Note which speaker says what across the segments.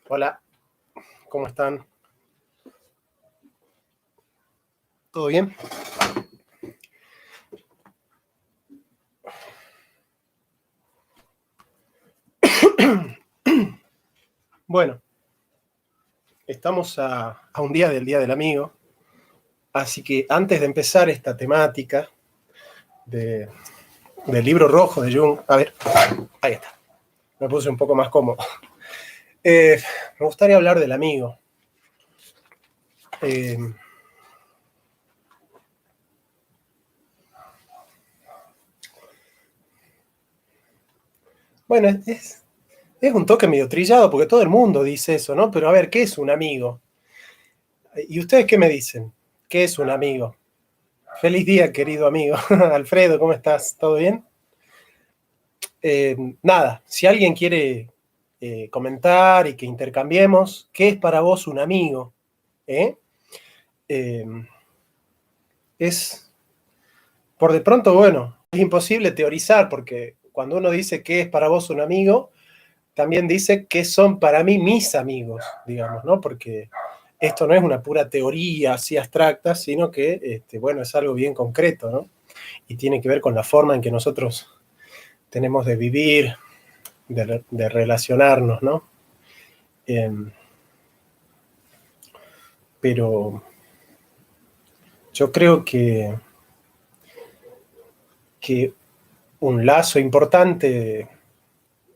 Speaker 1: Hola, ¿cómo están? ¿Todo bien? Bueno, estamos a un día del Día del Amigo, así que antes de empezar esta temática de- del libro rojo de Jung, a ver, ahí está, me puse un poco más cómodo. Eh, Me gustaría hablar del amigo. Eh, bueno, es un toque medio trillado porque todo el mundo dice eso, ¿no? Pero a ver, ¿qué es un amigo? ¿Y ustedes qué me dicen? ¿Qué es un amigo? Feliz día, querido amigo. Alfredo, ¿cómo estás? ¿Todo bien? Nada, si alguien quiere comentar y que intercambiemos, ¿qué es para vos un amigo? ¿Eh? Eh, es, por de pronto, bueno, es imposible teorizar porque cuando uno dice qué es para vos un amigo, también dice qué son para mí mis amigos, digamos, ¿no? Porque esto no es una pura teoría así abstracta, sino que, bueno, es algo bien concreto, ¿no? Y tiene que ver con la forma en que nosotros tenemos de vivir, de relacionarnos, ¿no? Eh, pero yo creo que un lazo importante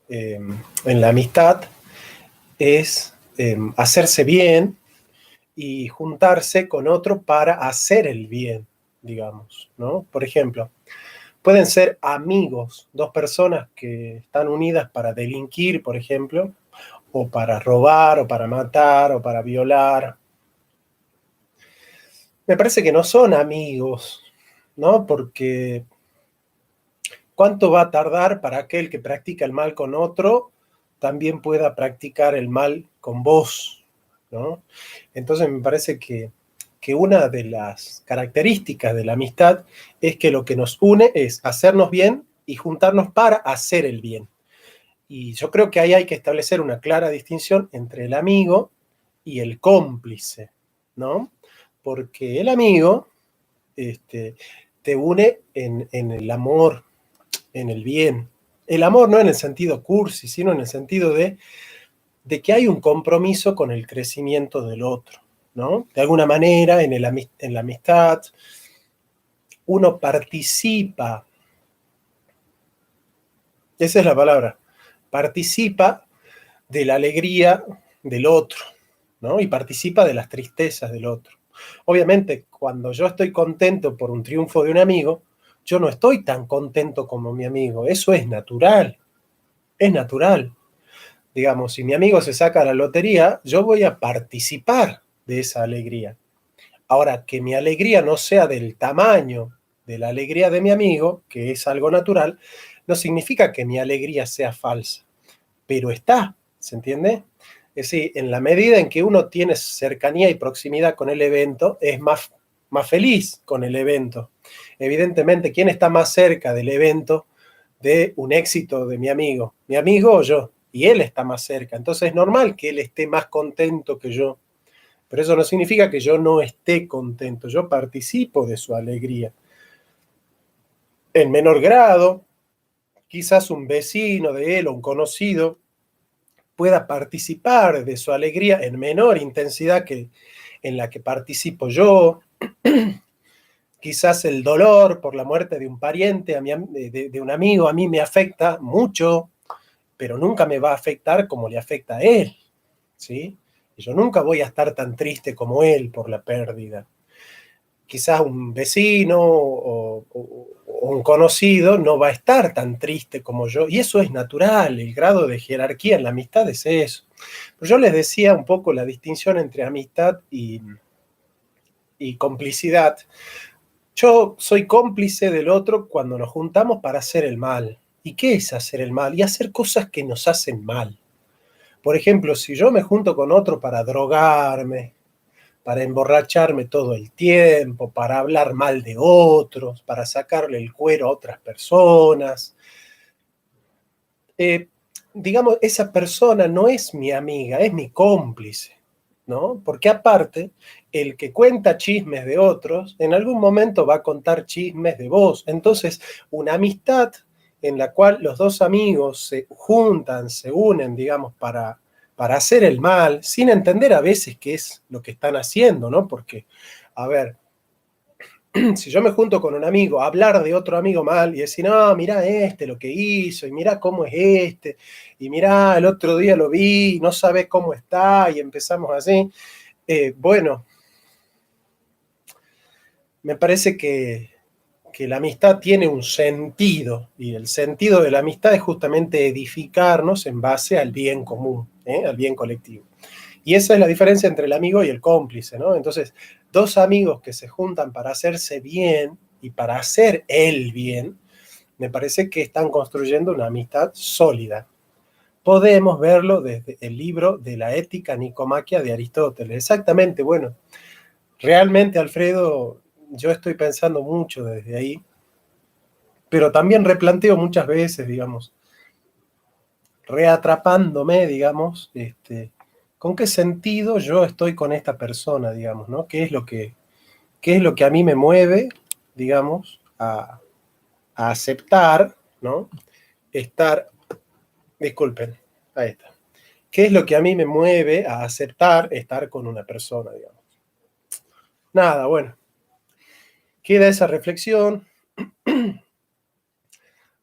Speaker 1: en la amistad es hacerse bien y juntarse con otro para hacer el bien, digamos, ¿no? Por ejemplo, pueden ser amigos, dos personas que están unidas para delinquir, por ejemplo, o para robar, o para matar, o para violar. Me parece que no son amigos, ¿no? Porque ¿cuánto va a tardar para aquel que practica el mal con otro también pueda practicar el mal con vos, ¿no? Entonces me parece que una de las características de la amistad es que lo que nos une es hacernos bien y juntarnos para hacer el bien. Y yo creo que ahí hay que establecer una clara distinción entre el amigo y el cómplice, ¿no? Porque el amigo te une en el amor, en el bien. El amor no en el sentido cursi, sino en el sentido de que hay un compromiso con el crecimiento del otro, ¿no? De alguna manera, en la amistad, uno participa, esa es la palabra, participa de la alegría del otro, ¿no? Y participa de las tristezas del otro. Obviamente, cuando yo estoy contento por un triunfo de un amigo, yo no estoy tan contento como mi amigo. Eso es natural, es natural. Digamos, si mi amigo se saca la lotería, yo voy a participar de esa alegría. Ahora, que mi alegría no sea del tamaño de la alegría de mi amigo, que es algo natural, no significa que mi alegría sea falsa, pero está, ¿se entiende? Es decir, en la medida en que uno tiene cercanía y proximidad con el evento, es más feliz con el evento. Evidentemente, ¿quién está más cerca del evento de un éxito de mi amigo? ¿Mi amigo o yo? Y él está más cerca. Entonces es normal que él esté más contento que yo. Pero eso no significa que yo no esté contento. Yo participo de su alegría. En menor grado, quizás un vecino de él o un conocido pueda participar de su alegría en menor intensidad que en la que participo yo. Quizás el dolor por la muerte de un pariente, de un amigo, a mí me afecta mucho, pero nunca me va a afectar como le afecta a él, ¿sí? Y yo nunca voy a estar tan triste como él por la pérdida. Quizás un vecino o un conocido no va a estar tan triste como yo, y eso es natural, el grado de jerarquía en la amistad es eso. Pero yo les decía un poco la distinción entre amistad y complicidad. Yo soy cómplice del otro cuando nos juntamos para hacer el mal. ¿Y qué es hacer el mal? Y hacer cosas que nos hacen mal. Por ejemplo, si yo me junto con otro para drogarme, para emborracharme todo el tiempo, para hablar mal de otros, para sacarle el cuero a otras personas, eh, digamos, esa persona no es mi amiga, es mi cómplice, ¿no? Porque aparte, el que cuenta chismes de otros, en algún momento va a contar chismes de vos. Entonces, una amistad en la cual los dos amigos se juntan, se unen, digamos, para hacer el mal, sin entender a veces qué es lo que están haciendo, ¿no? Porque, a ver, si yo me junto con un amigo a hablar de otro amigo mal y decir, no, mirá este lo que hizo, y mirá cómo es este, y mirá, el otro día lo vi, y no sabés cómo está, y empezamos así, bueno, me parece que la amistad tiene un sentido, y el sentido de la amistad es justamente edificarnos en base al bien común, al bien colectivo. Y esa es la diferencia entre el amigo y el cómplice, ¿no? Entonces, dos amigos que se juntan para hacerse bien y para hacer el bien, me parece que están construyendo una amistad sólida. Podemos verlo desde el libro de la Ética Nicomaquia de Aristóteles. Exactamente, bueno, realmente, Alfredo, yo estoy pensando mucho desde ahí, pero también replanteo muchas veces, digamos, reatrapándome, digamos, con qué sentido yo estoy con esta persona, digamos, ¿no? Qué es lo que a mí me mueve, digamos, a aceptar, ¿no? Estar, disculpen, ahí está. ¿Qué es lo que a mí me mueve a aceptar estar con una persona, digamos? Nada, bueno, queda esa reflexión,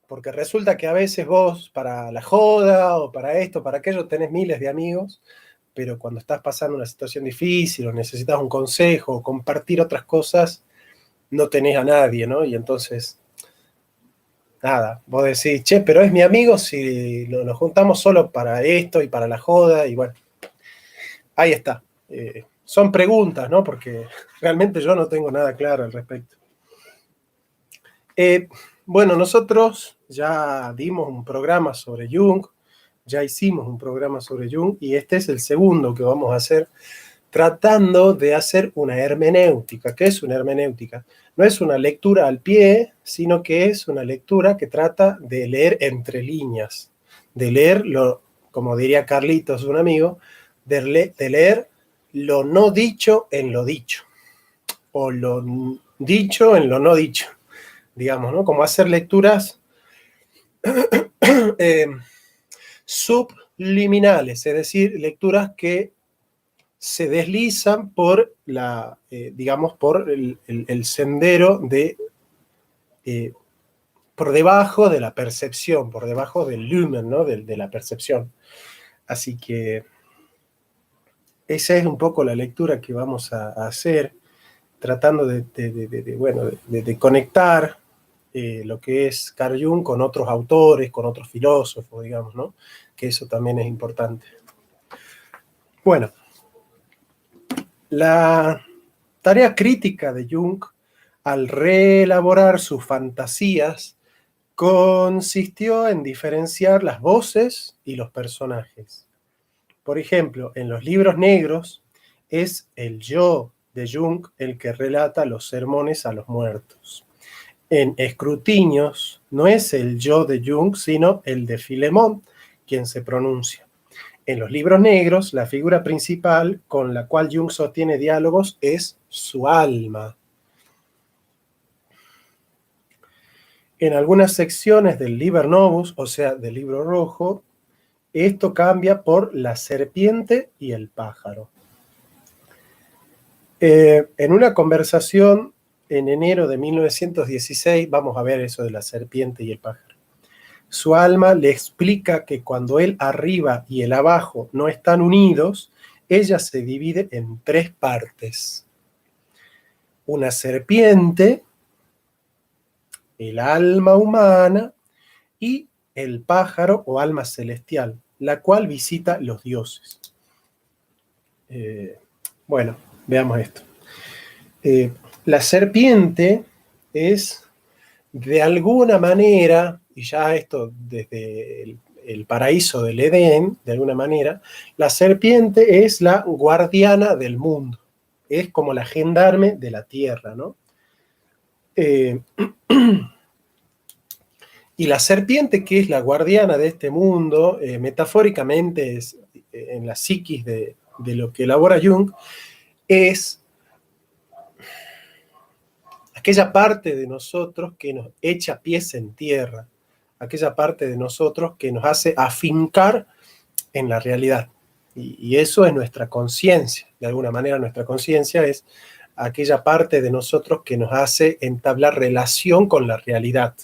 Speaker 1: porque resulta que a veces vos, para la joda o para esto, para aquello, tenés miles de amigos, pero cuando estás pasando una situación difícil o necesitas un consejo o compartir otras cosas, no tenés a nadie, ¿no? Y entonces, nada, vos decís, che, pero es mi amigo si nos juntamos solo para esto y para la joda, y bueno, ahí está. Son preguntas, ¿no? Porque realmente yo no tengo nada claro al respecto. Bueno, nosotros ya dimos un programa sobre Jung, ya hicimos un programa sobre Jung, y este es el segundo que vamos a hacer, tratando de hacer una hermenéutica. ¿Qué es una hermenéutica? No es una lectura al pie, sino que es una lectura que trata de leer entre líneas, de leer, como diría Carlitos, un amigo, de leer lo no dicho en lo dicho, o lo dicho en lo no dicho, digamos, ¿no? Como hacer lecturas eh, subliminales, es decir, lecturas que se deslizan por digamos, por el sendero por debajo de la percepción, por debajo del lumen, ¿no? De la percepción. Así que esa es un poco la lectura que vamos a hacer, tratando de conectar lo que es Carl Jung con otros autores, con otros filósofos, digamos, ¿no? Que eso también es importante. Bueno, la tarea crítica de Jung al reelaborar sus fantasías consistió en diferenciar las voces y los personajes. Por ejemplo, en los libros negros es el yo de Jung el que relata los sermones a los muertos. En Escrutinios no es el yo de Jung, sino el de Filemón quien se pronuncia. En los libros negros, la figura principal con la cual Jung sostiene diálogos es su alma. En algunas secciones del Liber Novus, o sea, del libro rojo, esto cambia por la serpiente y el pájaro. En una conversación en enero de 1916, vamos a ver eso de la serpiente y el pájaro. Su alma le explica que cuando el arriba y el abajo no están unidos, ella se divide en tres partes. Una serpiente, el alma humana y el pájaro o alma celestial, la cual visita los dioses. Bueno, veamos esto. La serpiente es, de alguna manera, y ya esto desde el paraíso del Edén, de alguna manera, la serpiente es la guardiana del mundo, es como la gendarme de la tierra, ¿no? Y la serpiente, que es la guardiana de este mundo, metafóricamente es, en la psiquis de lo que elabora Jung, es aquella parte de nosotros que nos echa pies en tierra, aquella parte de nosotros que nos hace afincar en la realidad. Y eso es nuestra conciencia. De alguna manera nuestra conciencia es aquella parte de nosotros que nos hace entablar relación con la realidad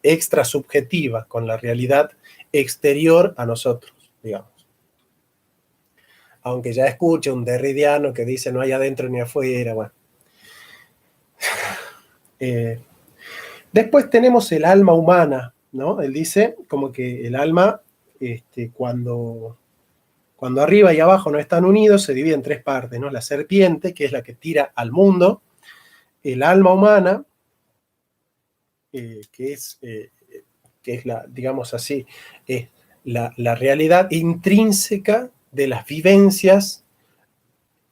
Speaker 1: extrasubjetiva, con la realidad exterior a nosotros, digamos. Aunque ya escuche un derridiano que dice no hay adentro ni afuera, bueno. Después tenemos el alma humana, ¿no? Él dice como que el alma, cuando arriba y abajo no están unidos, se divide en tres partes, ¿no? La serpiente, que es la que tira al mundo, el alma humana, que es la, digamos así, es la realidad intrínseca de las vivencias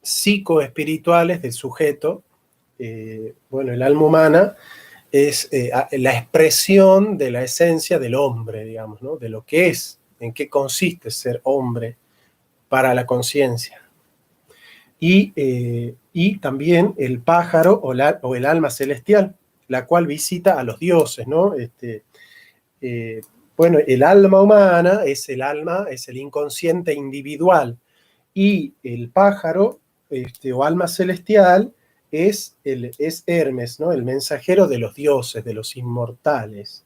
Speaker 1: psicoespirituales del sujeto. Bueno, el alma humana es la expresión de la esencia del hombre, digamos, ¿no? De lo que es, en qué consiste ser hombre para la conciencia. Y también el pájaro o el alma celestial, la cual visita a los dioses, ¿no? Bueno, el alma humana es el alma, es el inconsciente individual, y el pájaro o alma celestial es Hermes, ¿no? El mensajero de los dioses, de los inmortales.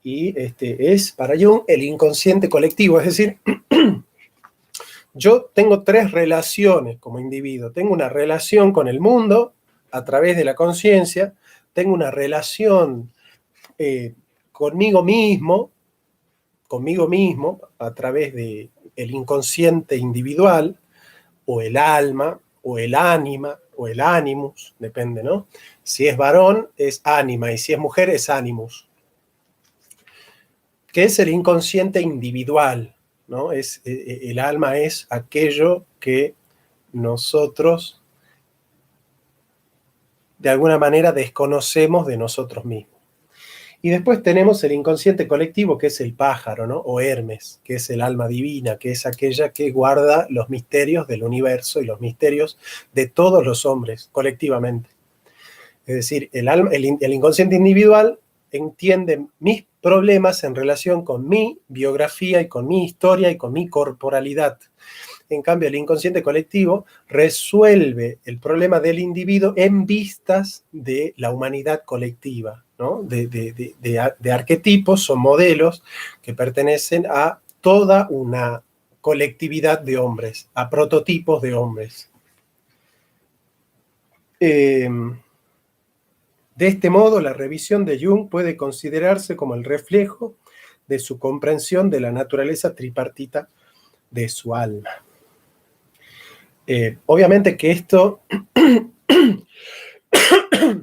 Speaker 1: Y es para Jung el inconsciente colectivo, es decir, yo tengo tres relaciones como individuo. Tengo una relación con el mundo a través de la conciencia, tengo una relación conmigo mismo a través del inconsciente individual, o el alma, o el ánima, o el animus, depende, ¿no? Si es varón, es ánima, y si es mujer, es animus. ¿Qué es el inconsciente individual? ¿No? El alma es aquello que nosotros, de alguna manera, desconocemos de nosotros mismos. Y después tenemos el inconsciente colectivo, que es el pájaro, ¿no? O Hermes, que es el alma divina, que es aquella que guarda los misterios del universo y los misterios de todos los hombres, colectivamente. Es decir, el inconsciente individual entiende mis problemas en relación con mi biografía y con mi historia y con mi corporalidad. En cambio, el inconsciente colectivo resuelve el problema del individuo en vistas de la humanidad colectiva, ¿no? de arquetipos o modelos que pertenecen a toda una colectividad de hombres, a prototipos de hombres. De este modo, la revisión de Jung puede considerarse como el reflejo de su comprensión de la naturaleza tripartita de su alma. Obviamente que esto,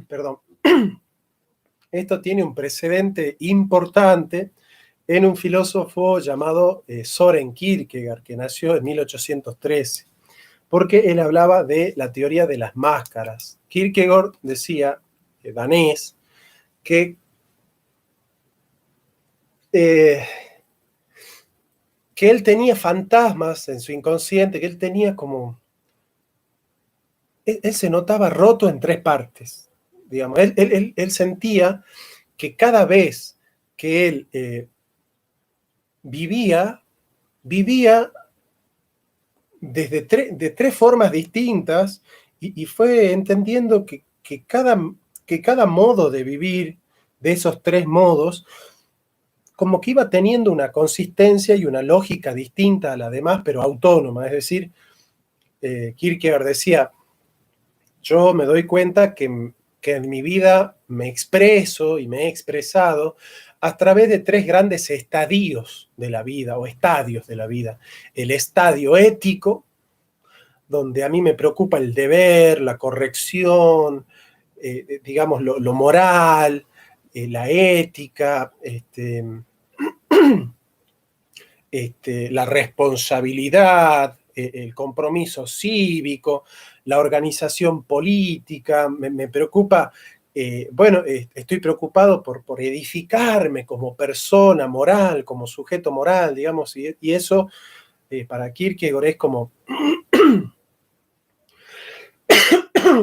Speaker 1: perdón, esto tiene un precedente importante en un filósofo llamado Søren Kierkegaard, que nació en 1813, porque él hablaba de la teoría de las máscaras. Kierkegaard decía, danés, que él tenía fantasmas en su inconsciente, que él tenía como... Él se notaba roto en tres partes, digamos. Él sentía que cada vez que él vivía de tres formas distintas, y fue entendiendo que cada modo de vivir de esos tres modos como que iba teniendo una consistencia y una lógica distinta a la demás, pero autónoma. Es decir, Kierkegaard decía, yo me doy cuenta que en mi vida me expreso y me he expresado a través de tres grandes estadios de la vida, o estadios de la vida. El estadio ético, donde a mí me preocupa el deber, la corrección, digamos, lo moral, la ética, la responsabilidad, el compromiso cívico, la organización política. Me preocupa bueno, estoy preocupado por edificarme como persona moral, como sujeto moral, digamos, y eso para Kierkegaard es como,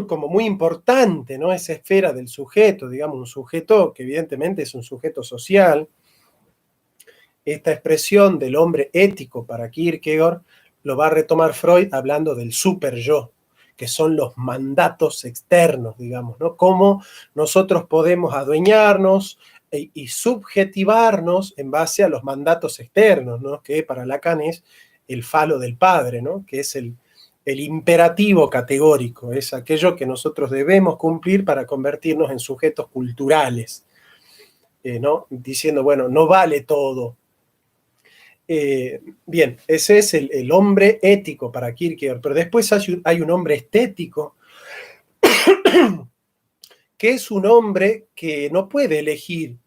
Speaker 1: como muy importante, ¿no? Esa esfera del sujeto, digamos, un sujeto que evidentemente es un sujeto social. Esta expresión del hombre ético para Kierkegaard lo va a retomar Freud hablando del super yo, que son los mandatos externos, digamos, ¿no? Cómo nosotros podemos adueñarnos y subjetivarnos en base a los mandatos externos, ¿no? Que para Lacan es el falo del padre, ¿no? Que es el imperativo categórico, es aquello que nosotros debemos cumplir para convertirnos en sujetos culturales, ¿no? Diciendo, bueno, no vale todo. Bien, ese es el hombre ético para Kierkegaard, pero después hay un hombre estético, que es un hombre que no puede elegir,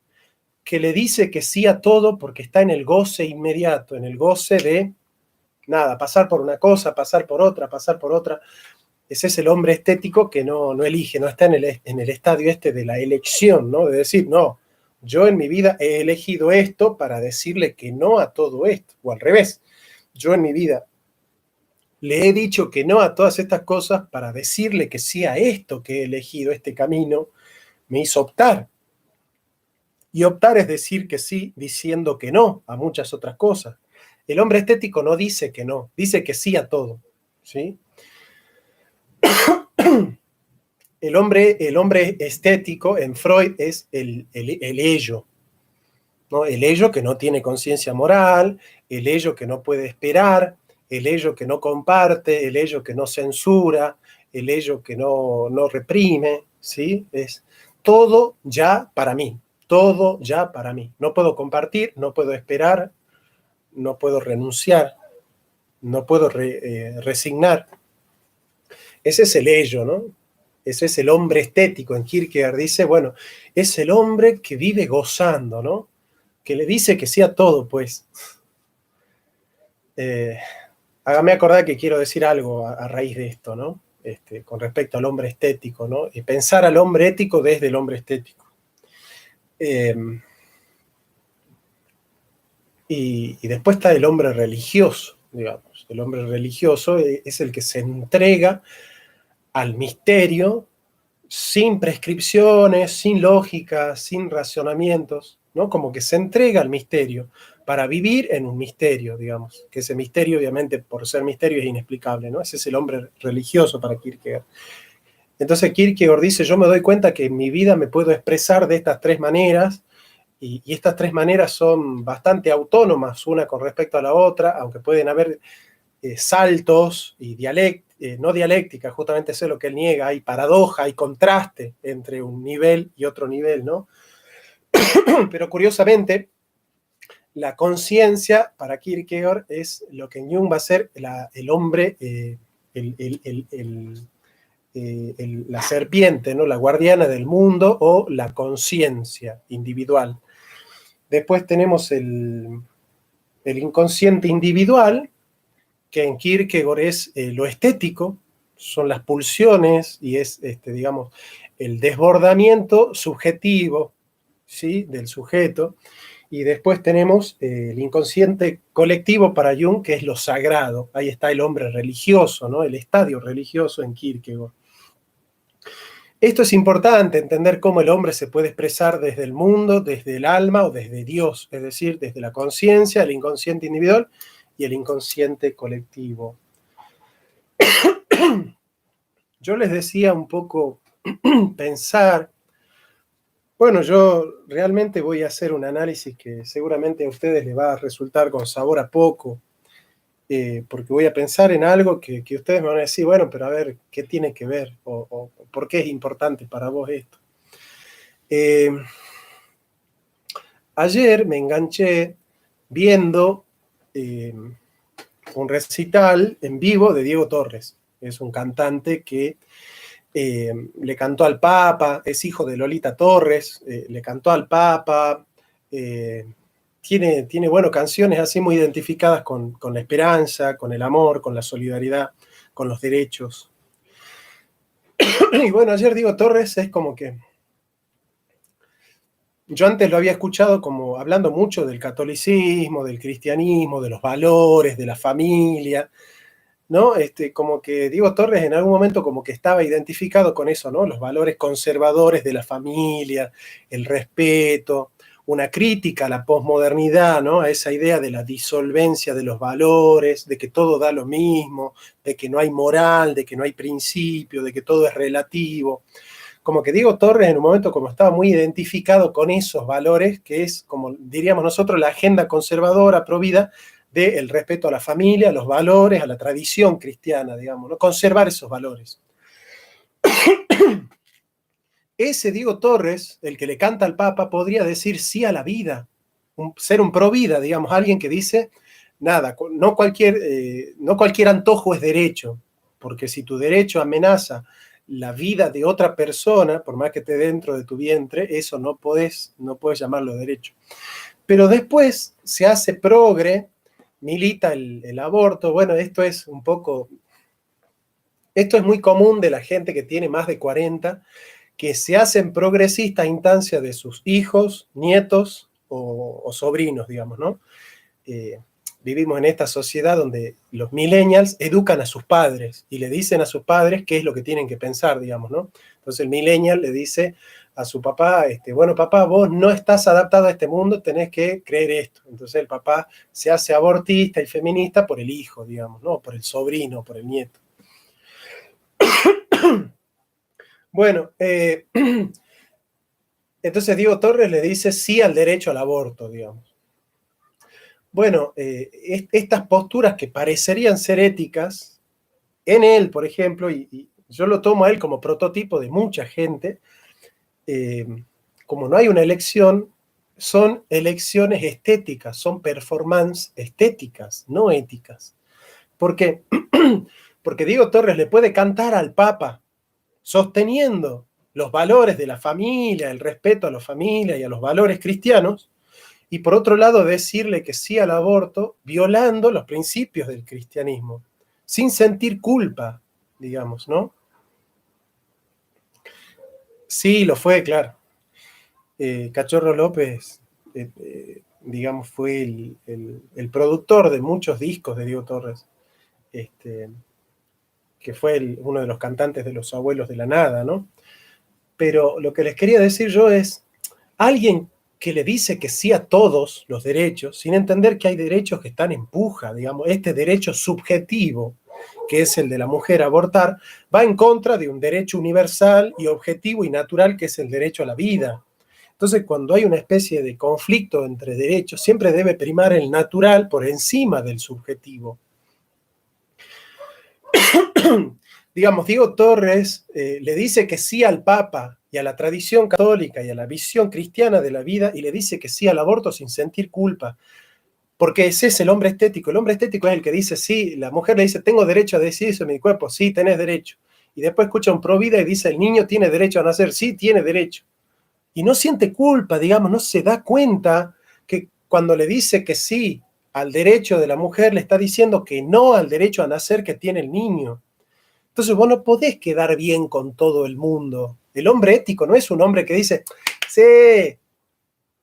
Speaker 1: que le dice que sí a todo porque está en el goce inmediato, en el goce de, nada, pasar por una cosa, pasar por otra, pasar por otra. Ese es el hombre estético que no elige, no está en el estadio este de la elección, ¿no? De decir, no, yo en mi vida he elegido esto para decirle que no a todo esto, o al revés. Yo en mi vida le he dicho que no a todas estas cosas para decirle que sí a esto que he elegido, este camino, me hizo optar. Y optar es decir que sí, diciendo que no a muchas otras cosas. El hombre estético no dice que no, dice que sí a todo, ¿sí? El hombre estético en Freud es el ello, ¿no? El ello que no tiene conciencia moral, el ello que no puede esperar, el ello que no comparte, el ello que no censura, el ello que no reprime, ¿sí? Es todo ya para mí, todo ya para mí. No puedo compartir, no puedo esperar, no puedo renunciar, no puedo resignar. Ese es el ello, ¿no? Ese es el hombre estético. En Kierkegaard dice, bueno, es el hombre que vive gozando, ¿no? Que le dice que sí a todo, pues. Hágame acordar que quiero decir algo a raíz de esto, ¿no? Con respecto al hombre estético, ¿no? Y pensar al hombre ético desde el hombre estético. Y después está el hombre religioso, digamos. El hombre religioso es el que se entrega al misterio sin prescripciones, sin lógica, sin racionamientos, ¿no? Como que se entrega al misterio para vivir en un misterio, digamos, que ese misterio obviamente por ser misterio es inexplicable, ¿no? Ese es el hombre religioso para Kierkegaard. Entonces Kierkegaard dice, yo me doy cuenta que en mi vida me puedo expresar de estas tres maneras, y estas tres maneras son bastante autónomas una con respecto a la otra, aunque pueden haber saltos y no dialéctica, justamente eso es lo que él niega, hay paradoja, hay contraste entre un nivel y otro nivel, ¿no? Pero curiosamente, la conciencia para Kierkegaard es lo que en Jung va a ser el hombre, la serpiente, ¿no? La guardiana del mundo o la conciencia individual. Después tenemos el inconsciente individual, que en Kierkegaard es lo estético, son las pulsiones y es, digamos, el desbordamiento subjetivo, ¿sí? Del sujeto. Y después tenemos el inconsciente colectivo para Jung, que es lo sagrado. Ahí está el hombre religioso, ¿no? El estadio religioso en Kierkegaard. Esto es importante, entender cómo el hombre se puede expresar desde el mundo, desde el alma o desde Dios, es decir, desde la conciencia, el inconsciente individual y el inconsciente colectivo. Yo les decía un poco pensar, bueno, yo realmente voy a hacer un análisis que seguramente a ustedes les va a resultar con sabor a poco, porque voy a pensar en algo que ustedes me van a decir, bueno, pero a ver, ¿qué tiene que ver? O ¿por qué es importante para vos esto? Ayer me enganché viendo un recital en vivo de Diego Torres. Es un cantante que le cantó al Papa, es hijo de Lolita Torres, le cantó al Papa, tiene bueno, canciones así muy identificadas con la esperanza, con el amor, con la solidaridad, con los derechos. Y bueno, ayer Diego Torres es como que yo antes lo había escuchado como hablando mucho del catolicismo, del cristianismo, de los valores, de la familia, ¿no? Como que Diego Torres en algún momento como que estaba identificado con eso, ¿no? Los valores conservadores de la familia, el respeto, una crítica a la posmodernidad, ¿no? A esa idea de la disolvencia de los valores, de que todo da lo mismo, de que no hay moral, de que no hay principio, de que todo es relativo. Como que Diego Torres en un momento como estaba muy identificado con esos valores, que es, como diríamos nosotros, la agenda conservadora, provida, del respeto a la familia, a los valores, a la tradición cristiana, digamos, ¿no? Conservar esos valores. Ese Diego Torres, el que le canta al Papa, podría decir sí a la vida, ser un pro vida, digamos, alguien que dice, nada, no cualquier antojo es derecho, porque si tu derecho amenaza la vida de otra persona, por más que esté dentro de tu vientre, eso no puedes llamarlo derecho. Pero después se hace progre, milita el aborto. Bueno, esto es muy común de la gente que tiene más de 40, que se hacen progresistas a instancia de sus hijos, nietos o sobrinos, digamos, ¿no? Vivimos en esta sociedad donde los millennials educan a sus padres y le dicen a sus padres qué es lo que tienen que pensar, digamos, ¿no? Entonces el millennial le dice a su papá, bueno, papá, vos no estás adaptado a este mundo, tenés que creer esto. Entonces el papá se hace abortista y feminista por el hijo, digamos, ¿no? Por el sobrino, por el nieto. Bueno, entonces Diego Torres le dice sí al derecho al aborto, digamos. Bueno, estas posturas que parecerían ser éticas, en él, por ejemplo, y yo lo tomo a él como prototipo de mucha gente, como no hay una elección, son elecciones estéticas, son performance estéticas, no éticas. ¿Por qué? Porque Diego Torres le puede cantar al Papa sosteniendo los valores de la familia, el respeto a la familia y a los valores cristianos, y por otro lado decirle que sí al aborto, violando los principios del cristianismo, sin sentir culpa, digamos, ¿no? Sí, lo fue, claro. Cachorro López, digamos, fue el productor de muchos discos de Diego Torres, que fue uno de los cantantes de Los Abuelos de la Nada, ¿no? Pero lo que les quería decir yo es, alguien que le dice que sí a todos los derechos, sin entender que hay derechos que están en puja, digamos, este derecho subjetivo, que es el de la mujer a abortar, va en contra de un derecho universal y objetivo y natural, que es el derecho a la vida. Entonces, cuando hay una especie de conflicto entre derechos, siempre debe primar el natural por encima del subjetivo. Digamos, Diego Torres le dice que sí al Papa y a la tradición católica y a la visión cristiana de la vida, y le dice que sí al aborto sin sentir culpa, porque ese es el hombre estético. El hombre estético es el que dice, sí, la mujer le dice, tengo derecho a decidir sobre mi cuerpo, sí, tenés derecho. Y después escucha un provida y dice, el niño tiene derecho a nacer, sí, tiene derecho. Y no siente culpa, digamos, no se da cuenta que cuando le dice que sí al derecho de la mujer, le está diciendo que no al derecho a nacer que tiene el niño. Entonces vos no podés quedar bien con todo el mundo. El hombre ético no es un hombre que dice, sí,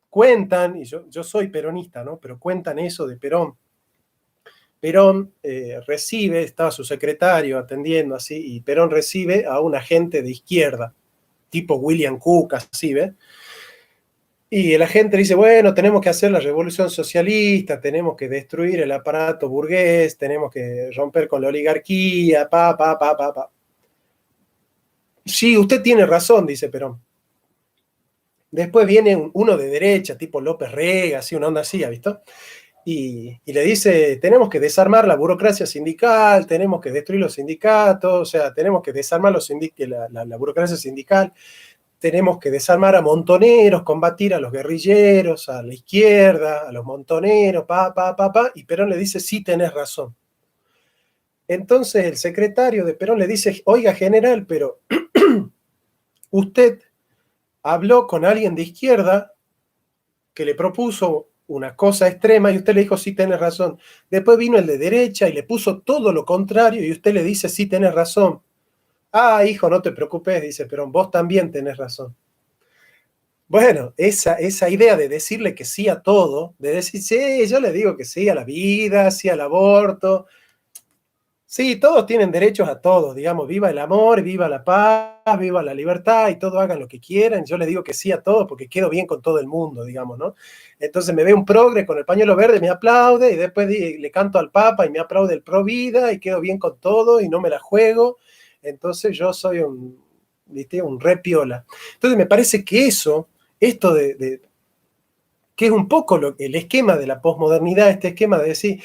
Speaker 1: cuentan, y yo soy peronista, ¿no? Pero cuentan eso de Perón. Perón recibe, estaba su secretario atendiendo así, y Perón recibe a un agente de izquierda, tipo William Cook, así, ¿ves? Y el agente dice, bueno, tenemos que hacer la revolución socialista, tenemos que destruir el aparato burgués, tenemos que romper con la oligarquía, pa. Sí, usted tiene razón, dice Perón. Después viene uno de derecha, tipo López Rega, así, una onda así, ¿ha visto? Y le dice, tenemos que desarmar la burocracia sindical, tenemos que destruir los sindicatos, o sea, tenemos que desarmar la burocracia sindical, tenemos que desarmar a montoneros, combatir a los guerrilleros, a la izquierda, a los montoneros, y Perón le dice, sí, tenés razón. Entonces el secretario de Perón le dice, oiga, general, pero usted habló con alguien de izquierda que le propuso una cosa extrema y usted le dijo, sí, tenés razón. Después vino el de derecha y le puso todo lo contrario y usted le dice, sí, tenés razón. Ah, hijo, no te preocupes, dice Perón, vos también tenés razón. Bueno, esa idea de decirle que sí a todo, de decir, sí, yo le digo que sí a la vida, sí al aborto, sí, todos tienen derechos a todos, digamos, viva el amor, viva la paz, viva la libertad y todos hagan lo que quieran. Yo le digo que sí a todos porque quedo bien con todo el mundo, digamos, ¿no? Entonces me ve un progre con el pañuelo verde, me aplaude y después le canto al Papa y me aplaude el pro vida y quedo bien con todo y no me la juego. Entonces yo soy ¿viste? Un re piola. Entonces me parece que esto que es un poco el esquema de la posmodernidad, este esquema de decir,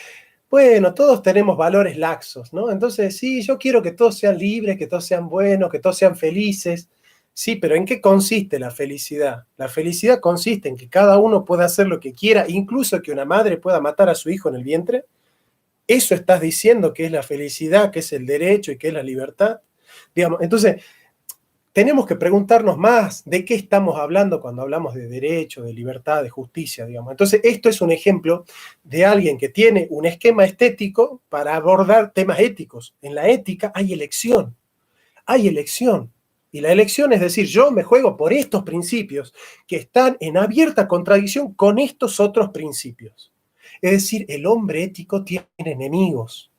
Speaker 1: bueno, todos tenemos valores laxos, ¿no? Entonces, sí, yo quiero que todos sean libres, que todos sean buenos, que todos sean felices. Sí, pero ¿en qué consiste la felicidad? La felicidad consiste en que cada uno pueda hacer lo que quiera, incluso que una madre pueda matar a su hijo en el vientre. ¿Eso estás diciendo que es la felicidad, que es el derecho y que es la libertad? Digamos, entonces, tenemos que preguntarnos más de qué estamos hablando cuando hablamos de derecho, de libertad, de justicia, digamos. Entonces, esto es un ejemplo de alguien que tiene un esquema estético para abordar temas éticos. En la ética hay elección, hay elección. Y la elección es decir, yo me juego por estos principios que están en abierta contradicción con estos otros principios. Es decir, el hombre ético tiene enemigos.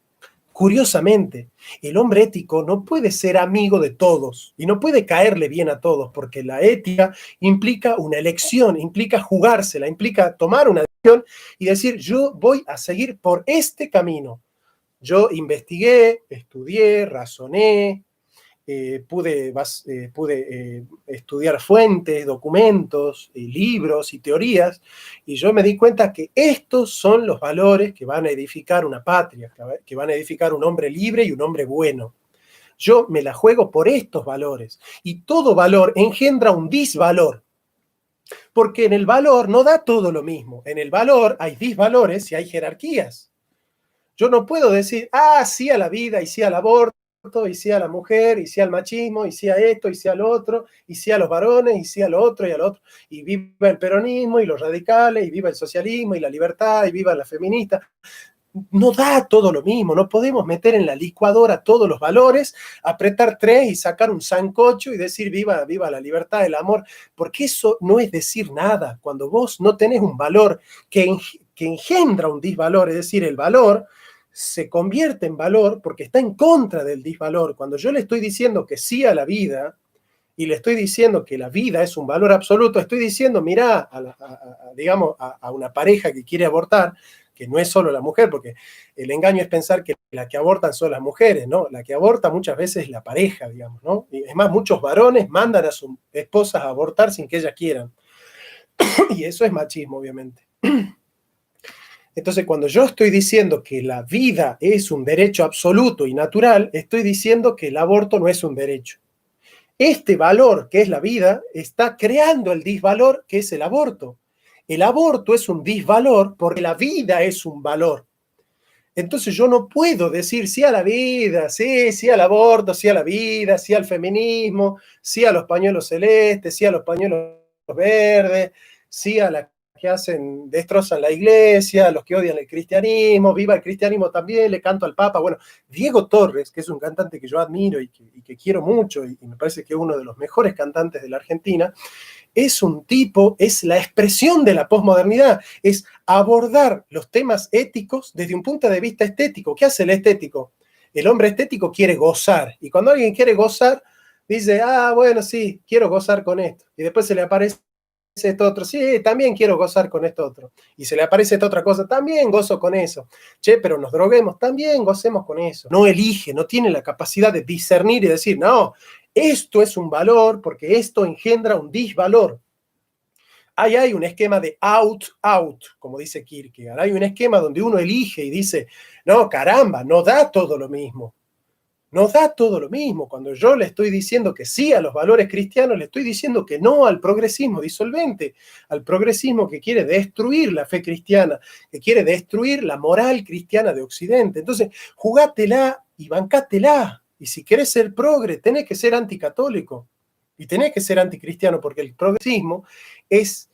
Speaker 1: Curiosamente, el hombre ético no puede ser amigo de todos y no puede caerle bien a todos, porque la ética implica una elección, implica jugársela, implica tomar una decisión y decir, yo voy a seguir por este camino. Yo investigué, estudié, razoné, pude estudiar fuentes, documentos, libros y teorías, y yo me di cuenta que estos son los valores que van a edificar una patria, que van a edificar un hombre libre y un hombre bueno. Yo me la juego por estos valores, y todo valor engendra un disvalor, porque en el valor no da todo lo mismo. En el valor hay disvalores y hay jerarquías. Yo no puedo decir, sí a la vida y sí al aborto, y sí a la mujer, y sí al machismo, y sí a esto, y sí al otro, y sí a los varones, y sí a lo otro y al otro. Y viva el peronismo y los radicales, y viva el socialismo y la libertad, y viva la feminista. No da todo lo mismo, no podemos meter en la licuadora todos los valores, apretar tres y sacar un sancocho y decir viva, viva la libertad, el amor, porque eso no es decir nada. Cuando vos no tenés un valor que engendra un disvalor, es decir, el valor se convierte en valor porque está en contra del disvalor. Cuando yo le estoy diciendo que sí a la vida y le estoy diciendo que la vida es un valor absoluto, estoy diciendo, mirá, digamos, a una pareja que quiere abortar, que no es solo la mujer, porque el engaño es pensar que la que abortan son las mujeres, ¿no? La que aborta muchas veces es la pareja, digamos, ¿no? Y es más, muchos varones mandan a sus esposas a abortar sin que ellas quieran. Y eso es machismo, obviamente. Entonces, cuando yo estoy diciendo que la vida es un derecho absoluto y natural, estoy diciendo que el aborto no es un derecho. Este valor, que es la vida, está creando el disvalor, que es el aborto. El aborto es un disvalor porque la vida es un valor. Entonces yo no puedo decir sí a la vida, sí, sí al aborto, sí a la vida, sí al feminismo, sí a los pañuelos celestes, sí a los pañuelos verdes, sí a la que destrozan la iglesia, a los que odian el cristianismo, viva el cristianismo también, le canto al Papa. Bueno, Diego Torres, que es un cantante que yo admiro y que quiero mucho, y me parece que es uno de los mejores cantantes de la Argentina, es un tipo, es la expresión de la posmodernidad, es abordar los temas éticos desde un punto de vista estético. ¿Qué hace el estético? El hombre estético quiere gozar, y cuando alguien quiere gozar, dice, bueno, sí, quiero gozar con esto, y después se le aparece esto otro, sí, también quiero gozar con esto otro, y se le aparece esta otra cosa, también gozo con eso, che, pero nos droguemos, también gocemos con eso. No elige, no tiene la capacidad de discernir y decir, no, esto es un valor porque esto engendra un disvalor. Ahí hay un esquema de out, como dice Kierkegaard. Hay un esquema donde uno elige y dice, no, caramba, no da todo lo mismo. No da todo lo mismo. Cuando yo le estoy diciendo que sí a los valores cristianos, le estoy diciendo que no al progresismo disolvente, al progresismo que quiere destruir la fe cristiana, que quiere destruir la moral cristiana de Occidente. Entonces, jugátela y bancátela. Y si querés ser progre, tenés que ser anticatólico y tenés que ser anticristiano, porque el progresismo es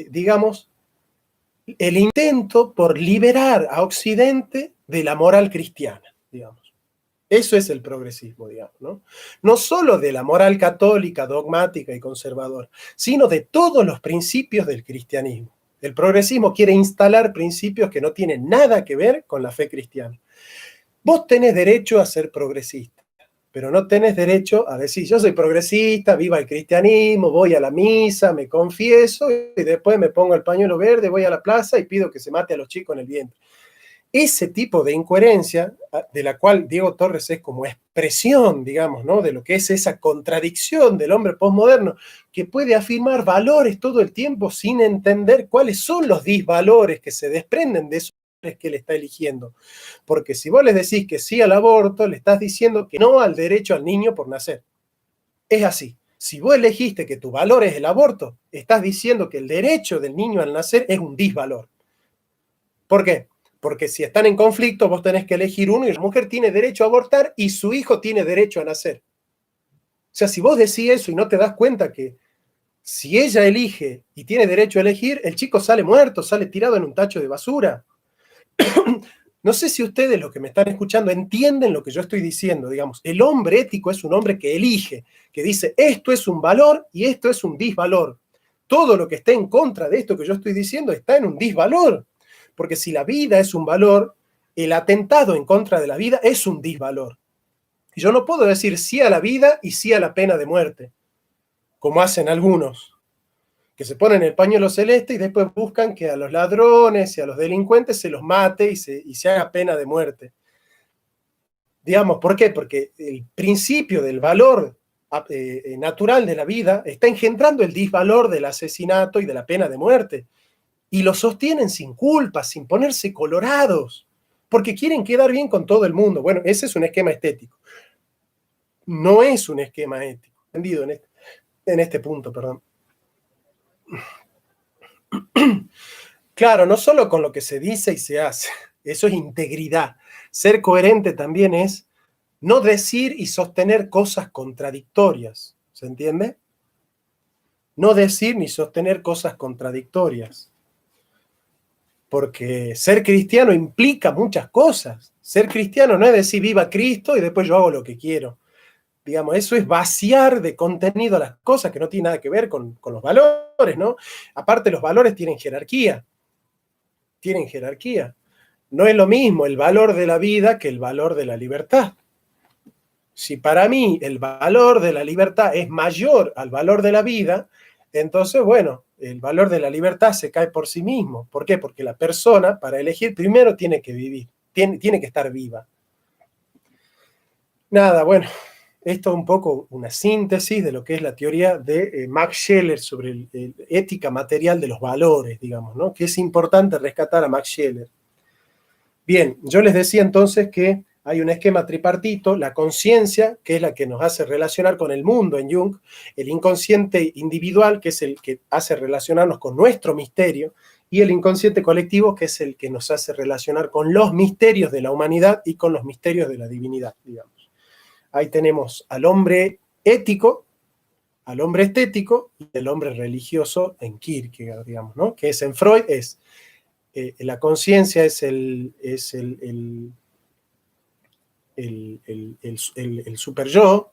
Speaker 1: digamos, el intento por liberar a Occidente de la moral cristiana, digamos. Eso es el progresismo, digamos, ¿no? No solo de la moral católica, dogmática y conservadora, sino de todos los principios del cristianismo. El progresismo quiere instalar principios que no tienen nada que ver con la fe cristiana. Vos tenés derecho a ser progresista, pero no tenés derecho a decir, yo soy progresista, viva el cristianismo, voy a la misa, me confieso y después me pongo el pañuelo verde, voy a la plaza y pido que se mate a los chicos en el vientre. Ese tipo de incoherencia, de la cual Diego Torres es como expresión, digamos, ¿no? De lo que es esa contradicción del hombre posmoderno, que puede afirmar valores todo el tiempo sin entender cuáles son los disvalores que se desprenden de esos valores que él está eligiendo. Porque si vos le decís que sí al aborto, le estás diciendo que no al derecho al niño por nacer. Es así. Si vos elegiste que tu valor es el aborto, estás diciendo que el derecho del niño al nacer es un disvalor. ¿Por qué? Porque si están en conflicto, vos tenés que elegir uno y la mujer tiene derecho a abortar y su hijo tiene derecho a nacer. O sea, si vos decís eso y no te das cuenta que si ella elige y tiene derecho a elegir, el chico sale muerto, sale tirado en un tacho de basura. No sé si ustedes, los que me están escuchando, entienden lo que yo estoy diciendo, digamos. El hombre ético es un hombre que elige, que dice, esto es un valor y esto es un disvalor. Todo lo que esté en contra de esto que yo estoy diciendo está en un disvalor. Porque si la vida es un valor, el atentado en contra de la vida es un disvalor. Y yo no puedo decir sí a la vida y sí a la pena de muerte, como hacen algunos, que se ponen el pañuelo celeste y después buscan que a los ladrones y a los delincuentes se los mate y se haga pena de muerte. Digamos, ¿por qué? Porque el principio del valor natural de la vida está engendrando el disvalor del asesinato y de la pena de muerte. Y lo sostienen sin culpa, sin ponerse colorados, porque quieren quedar bien con todo el mundo. Bueno, ese es un esquema estético. No es un esquema ético, entendido en este punto, perdón. Claro, no solo con lo que se dice y se hace, eso es integridad. Ser coherente también es no decir y sostener cosas contradictorias, ¿se entiende? No decir ni sostener cosas contradictorias. Porque ser cristiano implica muchas cosas. Ser cristiano no es decir viva Cristo y después yo hago lo que quiero. Digamos, eso es vaciar de contenido las cosas que no tienen nada que ver con los valores, ¿no? Aparte, los valores tienen jerarquía. Tienen jerarquía. No es lo mismo el valor de la vida que el valor de la libertad. Si para mí el valor de la libertad es mayor al valor de la vida, entonces, bueno, el valor de la libertad se cae por sí mismo. ¿Por qué? Porque la persona, para elegir, primero tiene que vivir, tiene que estar viva. Nada, bueno, esto es un poco una síntesis de lo que es la teoría de Max Scheler sobre el ética material de los valores, digamos, ¿no? Que es importante rescatar a Max Scheler. Bien, yo les decía entonces que hay un esquema tripartito, la conciencia, que es la que nos hace relacionar con el mundo en Jung, el inconsciente individual, que es el que hace relacionarnos con nuestro misterio, y el inconsciente colectivo, que es el que nos hace relacionar con los misterios de la humanidad y con los misterios de la divinidad, digamos. Ahí tenemos al hombre ético, al hombre estético y el hombre religioso en Kierkegaard, digamos, ¿no? Que es en Freud, es la conciencia es el super yo,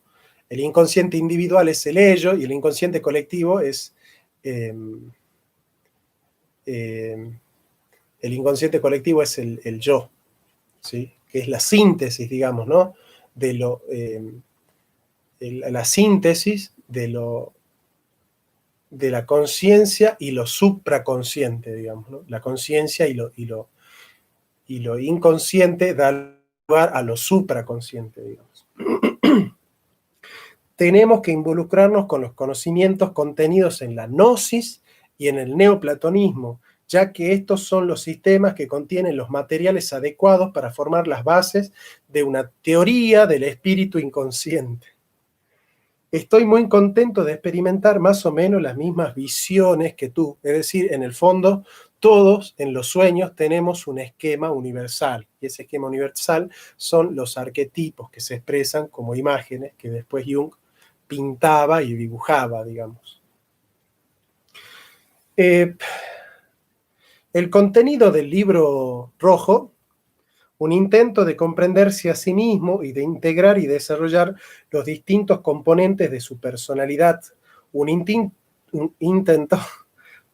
Speaker 1: el inconsciente individual es el ello y el inconsciente colectivo es el inconsciente colectivo es el yo, ¿sí? Que es la síntesis, digamos, ¿no? De la síntesis de la conciencia y lo supraconsciente, digamos, ¿no? La conciencia y lo inconsciente da lugar a lo supraconsciente, digamos. Tenemos que involucrarnos con los conocimientos contenidos en la gnosis y en el neoplatonismo, ya que estos son los sistemas que contienen los materiales adecuados para formar las bases de una teoría del espíritu inconsciente. Estoy muy contento de experimentar más o menos las mismas visiones que tú. Es decir, en el fondo, todos en los sueños tenemos un esquema universal. Y ese esquema universal son los arquetipos que se expresan como imágenes que después Jung pintaba y dibujaba, digamos. El contenido del libro rojo, un intento de comprenderse a sí mismo y de integrar y desarrollar los distintos componentes de su personalidad, un intento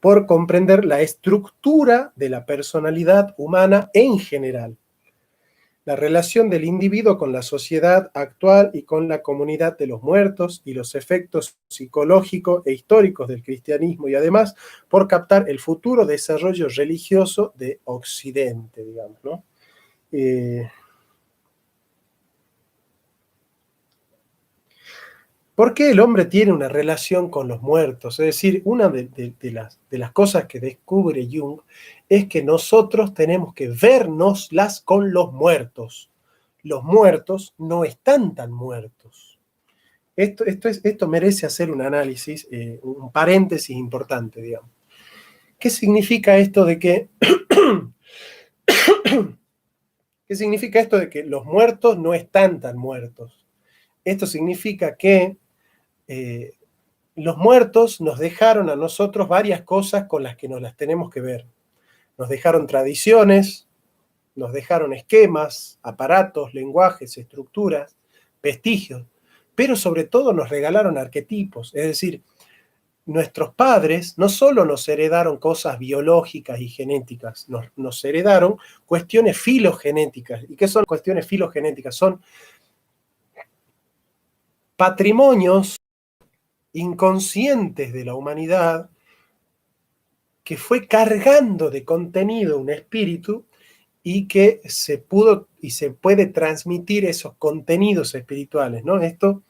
Speaker 1: por comprender la estructura de la personalidad humana en general, la relación del individuo con la sociedad actual y con la comunidad de los muertos y los efectos psicológicos e históricos del cristianismo, y además por captar el futuro desarrollo religioso de Occidente, digamos, ¿no? ¿Por qué el hombre tiene una relación con los muertos? Es decir, una de las cosas que descubre Jung es que nosotros tenemos que vernoslas con los muertos. Los muertos no están tan muertos. Esto merece hacer un análisis, un paréntesis importante, digamos. ¿Qué significa esto de que ¿qué significa esto de que los muertos no están tan muertos? Esto significa que los muertos nos dejaron a nosotros varias cosas con las que nos las tenemos que ver. Nos dejaron tradiciones, nos dejaron esquemas, aparatos, lenguajes, estructuras, vestigios, pero sobre todo nos regalaron arquetipos. Es decir, nuestros padres no solo nos heredaron cosas biológicas y genéticas, nos heredaron cuestiones filogenéticas. ¿Y qué son cuestiones filogenéticas? Son patrimonios inconscientes de la humanidad que fue cargando de contenido un espíritu y que se pudo y se puede transmitir esos contenidos espirituales, ¿no? Esto,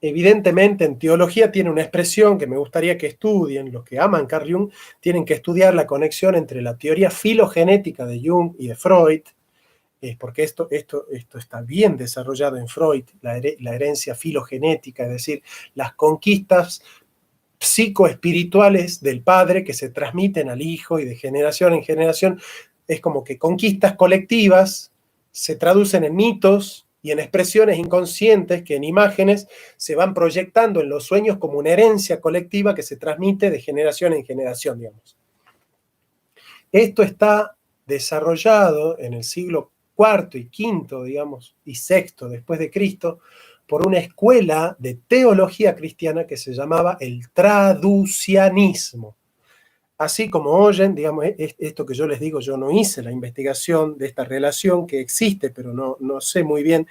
Speaker 1: evidentemente, en teología tiene una expresión que me gustaría que estudien. Los que aman Carl Jung tienen que estudiar la conexión entre la teoría filogenética de Jung y de Freud, porque esto está bien desarrollado en Freud, la herencia filogenética, es decir, las conquistas psicoespirituales del padre que se transmiten al hijo y de generación en generación. Es como que conquistas colectivas se traducen en mitos y en expresiones inconscientes que en imágenes se van proyectando en los sueños como una herencia colectiva que se transmite de generación en generación, digamos. Esto está desarrollado en el siglo IV y V, digamos, y VI después de Cristo, por una escuela de teología cristiana que se llamaba el traducianismo. Así como oyen, digamos, esto que yo les digo, yo no hice la investigación de esta relación que existe, pero no sé muy bien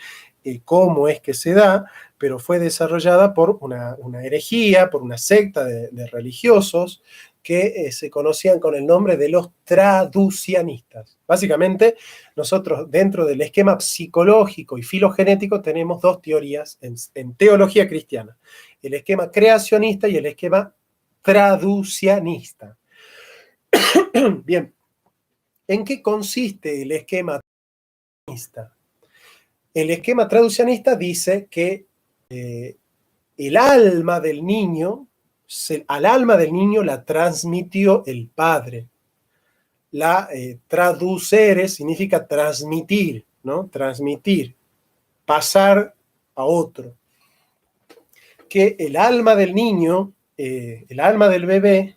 Speaker 1: cómo es que se da, pero fue desarrollada por una herejía, por una secta de religiosos que se conocían con el nombre de los traducianistas. Básicamente, nosotros dentro del esquema psicológico y filogenético tenemos dos teorías en teología cristiana: el esquema creacionista y el esquema traducianista. Bien, ¿en qué consiste el esquema traducianista? El esquema traducianista dice que el alma del niño, al alma del niño la transmitió el padre. Traducere significa transmitir, ¿no? Transmitir, pasar a otro. Que el alma del niño, el alma del bebé,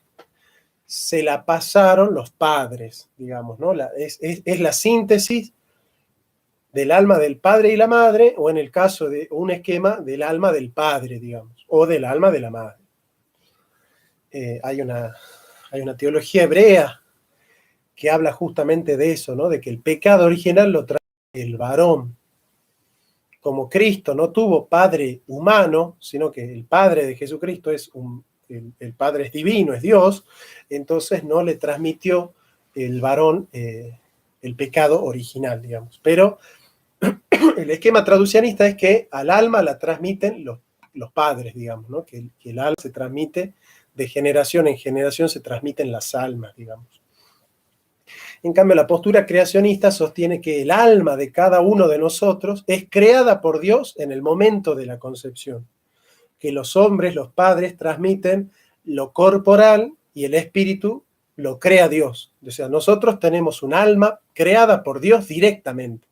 Speaker 1: se la pasaron los padres, digamos, ¿no? Es la síntesis del alma del padre y la madre, o en el caso de un esquema, del alma del padre, digamos, o del alma de la madre. Hay una teología hebrea que habla justamente de eso, ¿no? De que el pecado original lo trae el varón. Como Cristo no tuvo padre humano, sino que el padre de Jesucristo el padre es divino, es Dios, entonces no le transmitió el varón el pecado original, digamos. Pero el esquema traducianista es que al alma la transmiten los padres, digamos, ¿no? Que el alma se transmite de generación en generación, se transmiten las almas, digamos. En cambio, la postura creacionista sostiene que el alma de cada uno de nosotros es creada por Dios en el momento de la concepción. Que los hombres, los padres, transmiten lo corporal y el espíritu lo crea Dios. O sea, nosotros tenemos un alma creada por Dios directamente.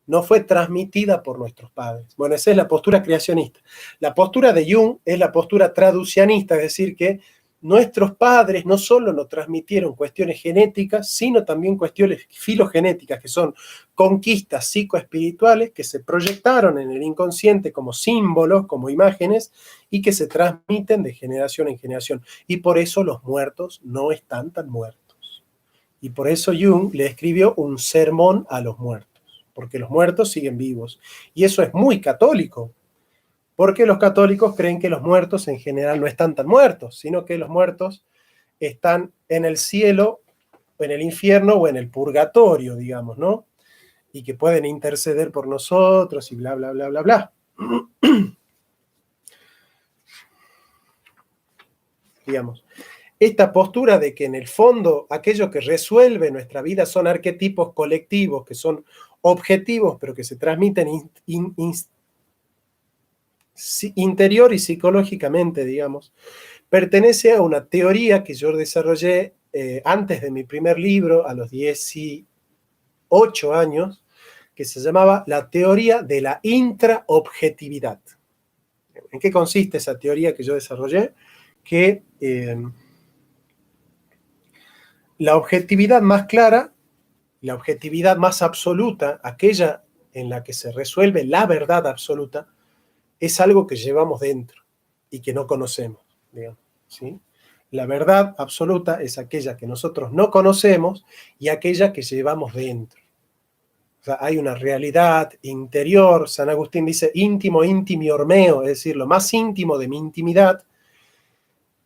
Speaker 1: No fue transmitida por nuestros padres. Bueno, esa es la postura creacionista. La postura de Jung es la postura traducianista, es decir, que nuestros padres no solo nos transmitieron cuestiones genéticas, sino también cuestiones filogenéticas, que son conquistas psicoespirituales que se proyectaron en el inconsciente como símbolos, como imágenes, y que se transmiten de generación en generación. Y por eso los muertos no están tan muertos. Y por eso Jung le escribió un sermón a los muertos, porque los muertos siguen vivos. Y eso es muy católico, porque los católicos creen que los muertos en general no están tan muertos, sino que los muertos están en el cielo, o en el infierno, o en el purgatorio, digamos, ¿no? Y que pueden interceder por nosotros y bla, bla, bla, bla, bla. Digamos, esta postura de que en el fondo aquello que resuelve nuestra vida son arquetipos colectivos, que son objetivos, pero que se transmiten interior y psicológicamente, digamos, pertenece a una teoría que yo desarrollé antes de mi primer libro, a los 18 años, que se llamaba la teoría de la intraobjetividad. ¿En qué consiste esa teoría que yo desarrollé? Que la objetividad más clara, la objetividad más absoluta, aquella en la que se resuelve la verdad absoluta, es algo que llevamos dentro y que no conocemos, digamos, ¿sí? La verdad absoluta es aquella que nosotros no conocemos y aquella que llevamos dentro. O sea, hay una realidad interior. San Agustín dice íntimo, intimi ormeo, es decir, lo más íntimo de mi intimidad,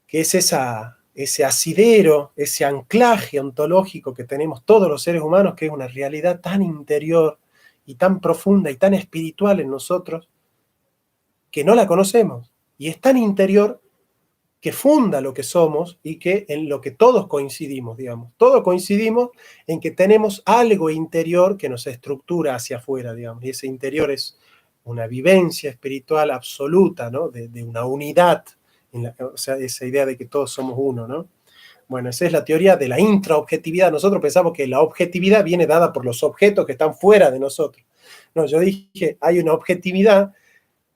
Speaker 1: que es ese asidero, ese anclaje ontológico que tenemos todos los seres humanos, que es una realidad tan interior y tan profunda y tan espiritual en nosotros, que no la conocemos. Y es tan interior que funda lo que somos y que en lo que todos coincidimos, digamos. Todos coincidimos en que tenemos algo interior que nos estructura hacia afuera, digamos. Y ese interior es una vivencia espiritual absoluta, ¿no? De una unidad, o sea, esa idea de que todos somos uno, ¿no? Bueno, esa es la teoría de la intraobjetividad. Nosotros pensamos que la objetividad viene dada por los objetos que están fuera de nosotros. No, yo dije, hay una objetividad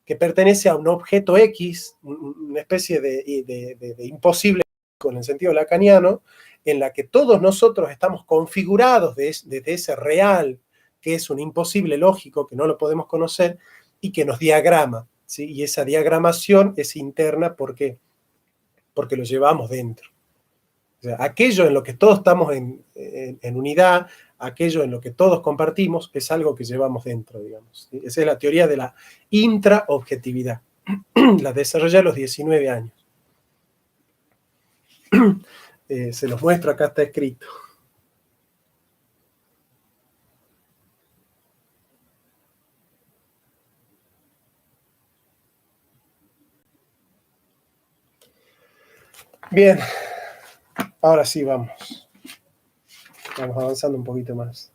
Speaker 1: que pertenece a un objeto X, una especie de imposible, con el sentido lacaniano, en la que todos nosotros estamos configurados desde ese real, que es un imposible lógico, que no lo podemos conocer, y que nos diagrama, ¿sí? Y esa diagramación es interna porque lo llevamos dentro. O sea, aquello en lo que todos estamos en unidad, aquello en lo que todos compartimos, es algo que llevamos dentro, digamos. Esa es la teoría de la intraobjetividad. La desarrollé a los 19 años. Se los muestro, acá está escrito. Bien, ahora sí vamos. Vamos avanzando un poquito más.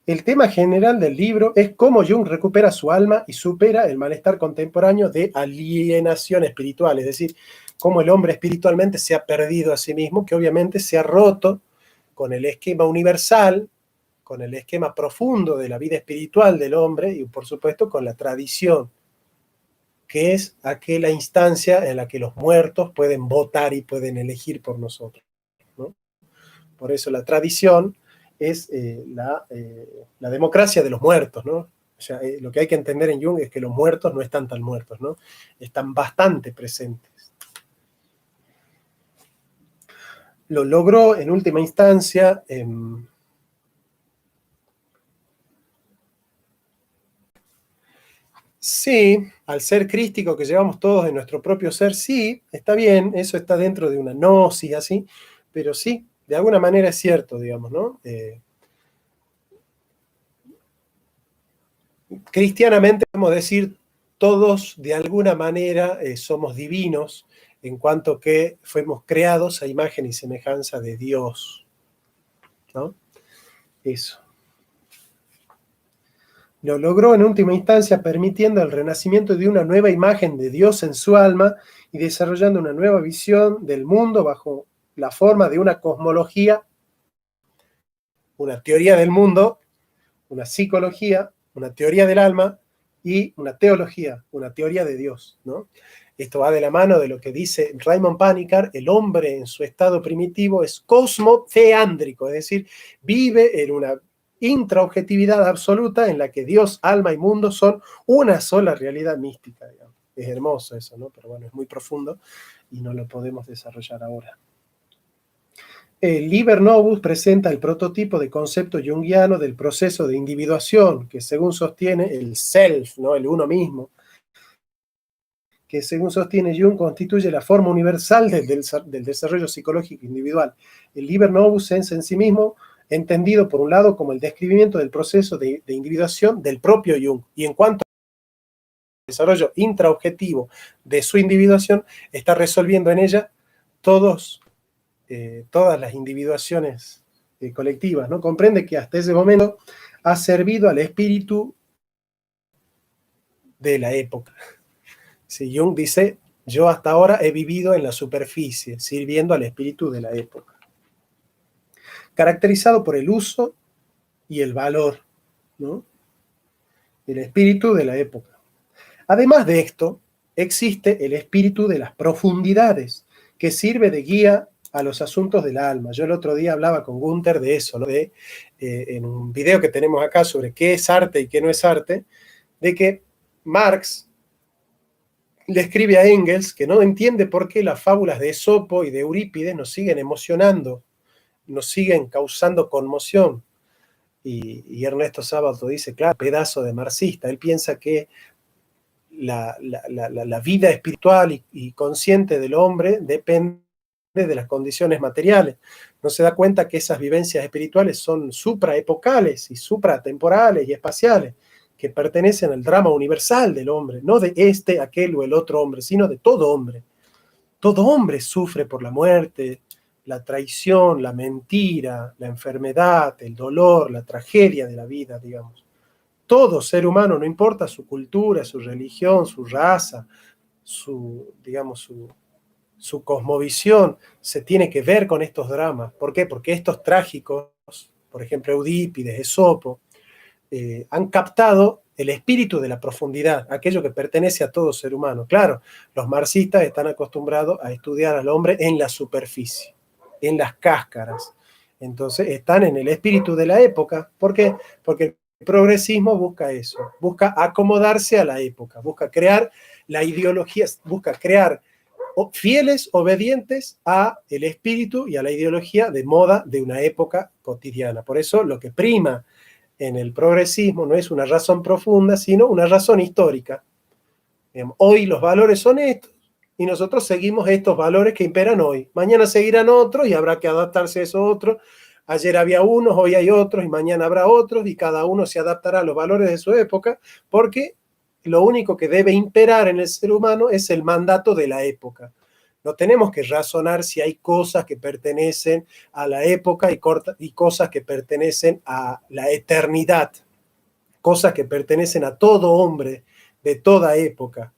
Speaker 1: El tema general del libro es cómo Jung recupera su alma y supera el malestar contemporáneo de alienación espiritual, es decir, cómo el hombre espiritualmente se ha perdido a sí mismo, que obviamente se ha roto con el esquema universal, con el esquema profundo de la vida espiritual del hombre y, por supuesto, con la tradición, que es aquella instancia en la que los muertos pueden votar y pueden elegir por nosotros, ¿no? Por eso la tradición es la democracia de los muertos, ¿no? O sea, lo que hay que entender en Jung es que los muertos no están tan muertos, ¿no? Están bastante presentes. Lo logró en última instancia sí, al ser crístico que llevamos todos en nuestro propio ser, sí, está bien, eso está dentro de una gnosis, así, pero sí, de alguna manera es cierto, digamos, ¿no? Cristianamente podemos decir, todos de alguna manera somos divinos, en cuanto que fuimos creados a imagen y semejanza de Dios, ¿no? Eso. Lo logró en última instancia permitiendo el renacimiento de una nueva imagen de Dios en su alma y desarrollando una nueva visión del mundo bajo la forma de una cosmología, una teoría del mundo, una psicología, una teoría del alma y una teología, una teoría de Dios, ¿no? Esto va de la mano de lo que dice Raymond Panikar: el hombre en su estado primitivo es cosmoteándrico, es decir, vive en una intraobjetividad absoluta en la que Dios, alma y mundo son una sola realidad mística, digamos. Es hermoso eso, ¿no? Pero bueno, es muy profundo y no lo podemos desarrollar ahora. El Liber Novus presenta el prototipo de concepto junguiano del proceso de individuación, que según sostiene el self, ¿no? El uno mismo, que según sostiene Jung constituye la forma universal del desarrollo psicológico individual. El Liber Novus es en sí mismo entendido por un lado como el describimiento del proceso de individuación del propio Jung, y en cuanto al desarrollo intraobjetivo de su individuación, está resolviendo en ella todas las individuaciones colectivas, ¿no? Comprende que hasta ese momento ha servido al espíritu de la época. Si Jung dice: yo hasta ahora he vivido en la superficie, sirviendo al espíritu de la época, caracterizado por el uso y el valor, ¿no? El espíritu de la época. Además de esto, existe el espíritu de las profundidades, que sirve de guía a los asuntos del alma. Yo el otro día hablaba con Gunther de eso, ¿no? En un video que tenemos acá sobre qué es arte y qué no es arte, de que Marx le escribe a Engels que no entiende por qué las fábulas de Esopo y de Eurípides nos siguen emocionando, nos siguen causando conmoción. Y Ernesto Sábato dice: claro, pedazo de marxista. Él piensa que la vida espiritual y consciente del hombre depende de las condiciones materiales. No se da cuenta que esas vivencias espirituales son supraepocales y supratemporales y espaciales, que pertenecen al drama universal del hombre, no de este, aquel o el otro hombre, sino de todo hombre. Todo hombre sufre por la muerte, la traición, la mentira, la enfermedad, el dolor, la tragedia de la vida, digamos. Todo ser humano, no importa su cultura, su religión, su raza, su cosmovisión, se tiene que ver con estos dramas. ¿Por qué? Porque estos trágicos, por ejemplo, Eurípides, Esopo, han captado el espíritu de la profundidad, aquello que pertenece a todo ser humano. Claro, los marxistas están acostumbrados a estudiar al hombre en la superficie, en las cáscaras. Entonces están en el espíritu de la época. ¿Por qué? Porque el progresismo busca eso, busca acomodarse a la época, busca crear la ideología, busca crear fieles, obedientes a el espíritu y a la ideología de moda de una época cotidiana. Por eso lo que prima en el progresismo no es una razón profunda, sino una razón histórica. Hoy los valores son estos y nosotros seguimos estos valores que imperan hoy. Mañana seguirán otros y habrá que adaptarse a esos otros. Ayer había unos, hoy hay otros y mañana habrá otros, y cada uno se adaptará a los valores de su época, porque lo único que debe imperar en el ser humano es el mandato de la época. No tenemos que razonar si hay cosas que pertenecen a la época y cosas que pertenecen a la eternidad, cosas que pertenecen a todo hombre de toda época.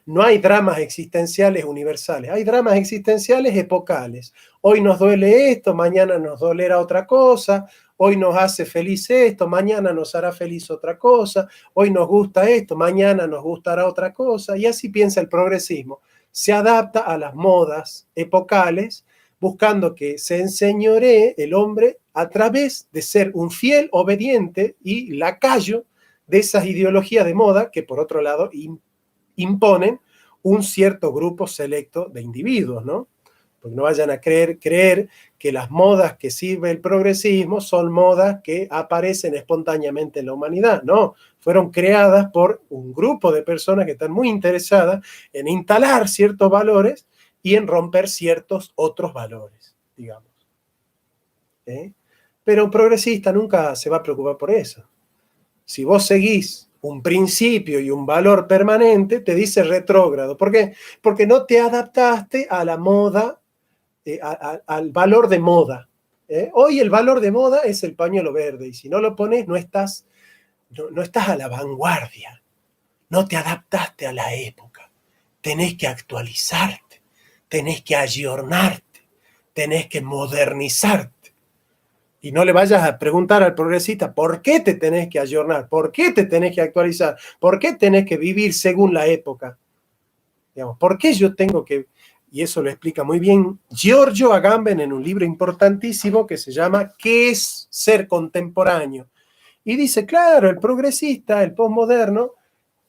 Speaker 1: No hay dramas existenciales universales, hay dramas existenciales epocales. Hoy nos duele esto, mañana nos dolerá otra cosa. Hoy nos hace feliz esto, mañana nos hará feliz otra cosa. Hoy nos gusta esto, mañana nos gustará otra cosa. Y así piensa el progresismo. Se adapta a las modas epocales, buscando que se enseñoree el hombre a través de ser un fiel obediente y lacayo de esas ideologías de moda que, por otro lado, imponen un cierto grupo selecto de individuos, ¿no? Porque no vayan a creer que las modas que sirve el progresismo son modas que aparecen espontáneamente en la humanidad. No, fueron creadas por un grupo de personas que están muy interesadas en instalar ciertos valores y en romper ciertos otros valores, digamos. Pero un progresista nunca se va a preocupar por eso. Si vos seguís un principio y un valor permanente, te dice retrógrado. ¿Por qué? Porque no te adaptaste a la moda, al valor de moda. Hoy el valor de moda es el pañuelo verde, y si no lo pones no estás a la vanguardia, no te adaptaste a la época. Tenés que actualizarte, tenés que ayornarte, tenés que modernizarte. Y no le vayas a preguntar al progresista por qué te tenés que ayornar, por qué te tenés que actualizar, por qué tenés que vivir según la época. Digamos, ¿por qué yo tengo que...? Y eso lo explica muy bien Giorgio Agamben en un libro importantísimo que se llama ¿Qué es ser contemporáneo? Y dice, claro, el progresista, el posmoderno,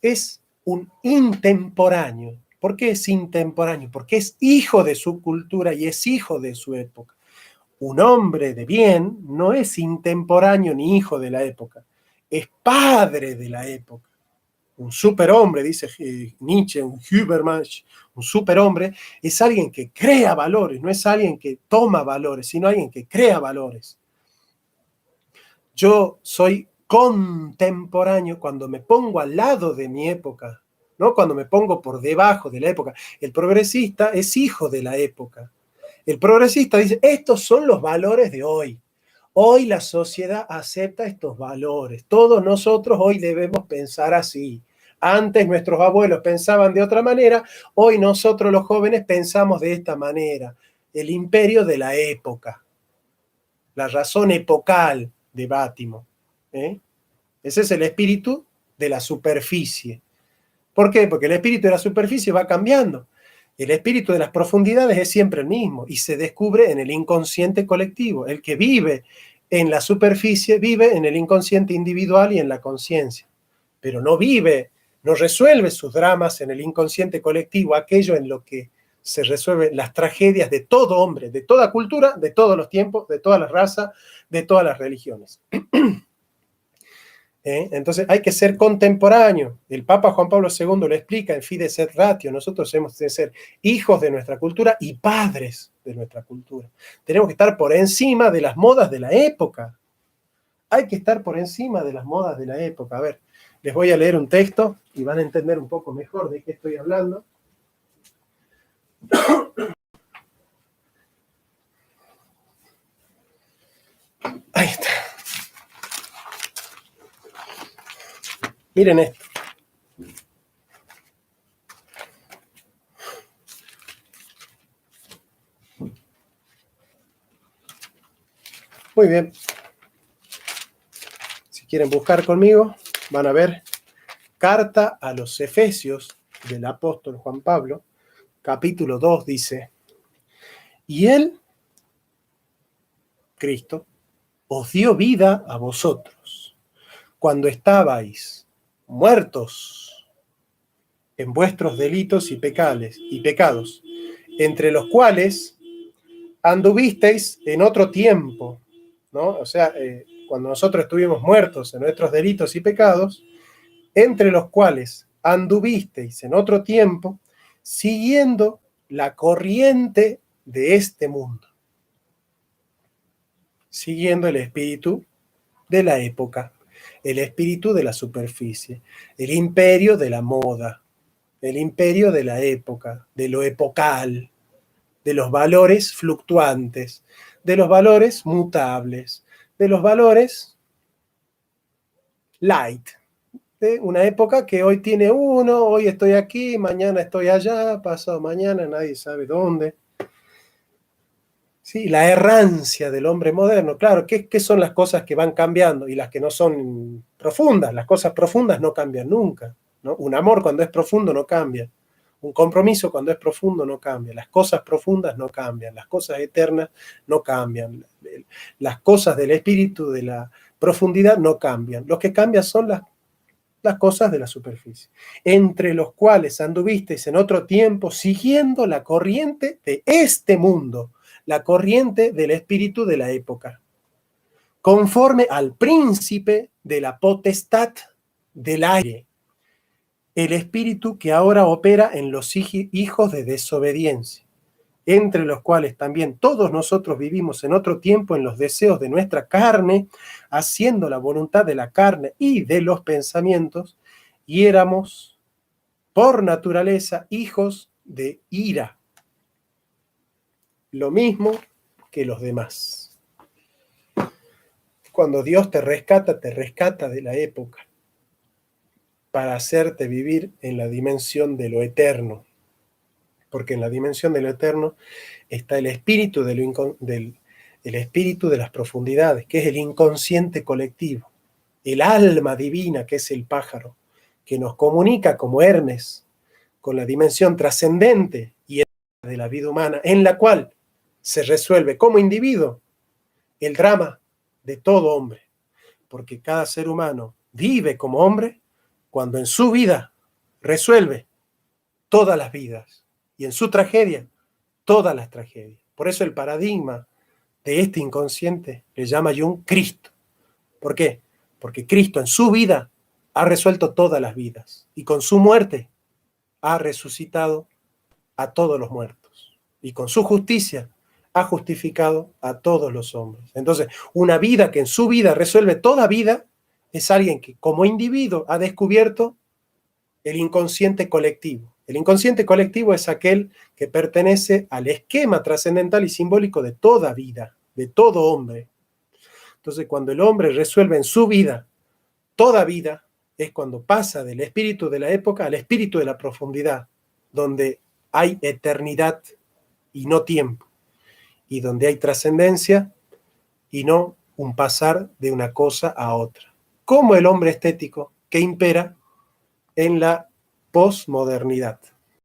Speaker 1: es un intemporáneo. ¿Por qué es intemporáneo? Porque es hijo de su cultura y es hijo de su época. Un hombre de bien no es intemporáneo ni hijo de la época, es padre de la época. Un superhombre, dice Nietzsche, un Übermensch, un superhombre, es alguien que crea valores, no es alguien que toma valores, sino alguien que crea valores. Yo soy contemporáneo cuando me pongo al lado de mi época, no cuando me pongo por debajo de la época. El progresista es hijo de la época. El progresista dice, estos son los valores de hoy. Hoy la sociedad acepta estos valores. Todos nosotros hoy debemos pensar así. Antes nuestros abuelos pensaban de otra manera, hoy nosotros los jóvenes pensamos de esta manera. El imperio de la época, la razón epocal de Bátimo. Ese es el espíritu de la superficie. ¿Por qué? Porque el espíritu de la superficie va cambiando. El espíritu de las profundidades es siempre el mismo y se descubre en el inconsciente colectivo. El que vive en la superficie vive en el inconsciente individual y en la conciencia, pero no vive, no resuelve sus dramas en el inconsciente colectivo, aquello en lo que se resuelven las tragedias de todo hombre, de toda cultura, de todos los tiempos, de todas las razas, de todas las religiones. Entonces hay que ser contemporáneo. El Papa Juan Pablo II lo explica en Fides et Ratio. Nosotros hemos de ser hijos de nuestra cultura y padres de nuestra cultura. Tenemos que estar por encima de las modas de la época. Hay que estar por encima de las modas de la época. A ver, les voy a leer un texto y van a entender un poco mejor de qué estoy hablando. Ahí está. Miren esto. Muy bien. Si quieren buscar conmigo, van a ver Carta a los Efesios del apóstol Juan Pablo, capítulo 2, dice, y él, Cristo, os dio vida a vosotros cuando estabais muertos en vuestros delitos y pecados, entre los cuales anduvisteis en otro tiempo, ¿no? O sea, cuando nosotros estuvimos muertos en nuestros delitos y pecados, entre los cuales anduvisteis en otro tiempo, siguiendo la corriente de este mundo, siguiendo el espíritu de la época, el espíritu de la superficie, el imperio de la moda, el imperio de la época, de lo epocal, de los valores fluctuantes, de los valores mutables, de los valores light, de una época que hoy tiene uno, hoy estoy aquí, mañana estoy allá, pasado mañana nadie sabe dónde. Sí, la errancia del hombre moderno. Claro, ¿qué son las cosas que van cambiando y las que no son profundas? Las cosas profundas no cambian nunca, ¿no? Un amor cuando es profundo no cambia. Un compromiso cuando es profundo no cambia. Las cosas profundas no cambian. Las cosas eternas no cambian. Las cosas del espíritu, de la profundidad no cambian. Lo que cambia son las cosas de la superficie, entre los cuales anduvisteis en otro tiempo siguiendo la corriente de este mundo, la corriente del espíritu de la época, conforme al príncipe de la potestad del aire, el espíritu que ahora opera en los hijos de desobediencia, entre los cuales también todos nosotros vivimos en otro tiempo en los deseos de nuestra carne, haciendo la voluntad de la carne y de los pensamientos, y éramos por naturaleza hijos de ira, lo mismo que los demás. Cuando Dios te rescata de la época para hacerte vivir en la dimensión de lo eterno, porque en la dimensión de lo eterno está el espíritu el espíritu de las profundidades, que es el inconsciente colectivo, el alma divina, que es el pájaro, que nos comunica como Hermes con la dimensión trascendente y de la vida humana, en la cual se resuelve como individuo el drama de todo hombre, porque cada ser humano vive como hombre cuando en su vida resuelve todas las vidas y en su tragedia todas las tragedias. Por eso el paradigma de este inconsciente le llama Jung Cristo. ¿Por qué? Porque Cristo en su vida ha resuelto todas las vidas y con su muerte ha resucitado a todos los muertos y con su justicia ha justificado a todos los hombres. Entonces, una vida que en su vida resuelve toda vida es alguien que como individuo ha descubierto el inconsciente colectivo. El inconsciente colectivo es aquel que pertenece al esquema trascendental y simbólico de toda vida, de todo hombre. Entonces, cuando el hombre resuelve en su vida toda vida, es cuando pasa del espíritu de la época al espíritu de la profundidad, donde hay eternidad y no tiempo, y donde hay trascendencia y no un pasar de una cosa a otra. Como el hombre estético que impera en la posmodernidad.